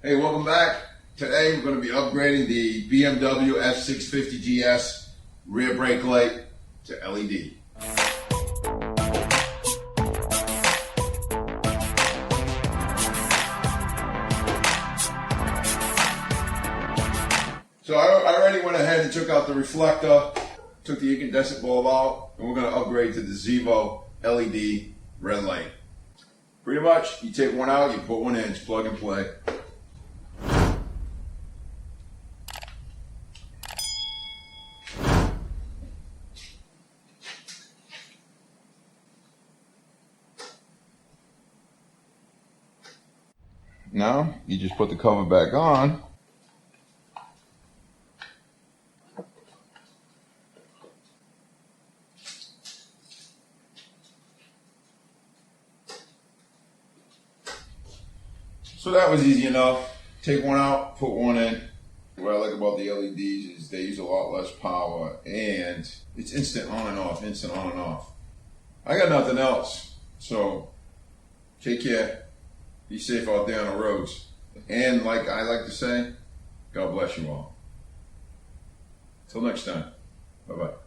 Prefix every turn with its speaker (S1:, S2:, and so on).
S1: Hey, welcome back. Today we're going to be upgrading the BMW F650 GS rear brake light to LED. So I already went ahead and took out the reflector, took the incandescent bulb out, and we're going to upgrade to the Zevo LED red light. Pretty much, you take one out, you put one in, it's plug and play. Now, you just put the cover back on. So that was easy enough. Take one out, put one in. What I like about the LEDs is they use a lot less power and it's instant on and off, instant on and off. I got nothing else. So take care. Be safe out there on the roads. And like I like to say, God bless you all. Till next time. Bye-bye.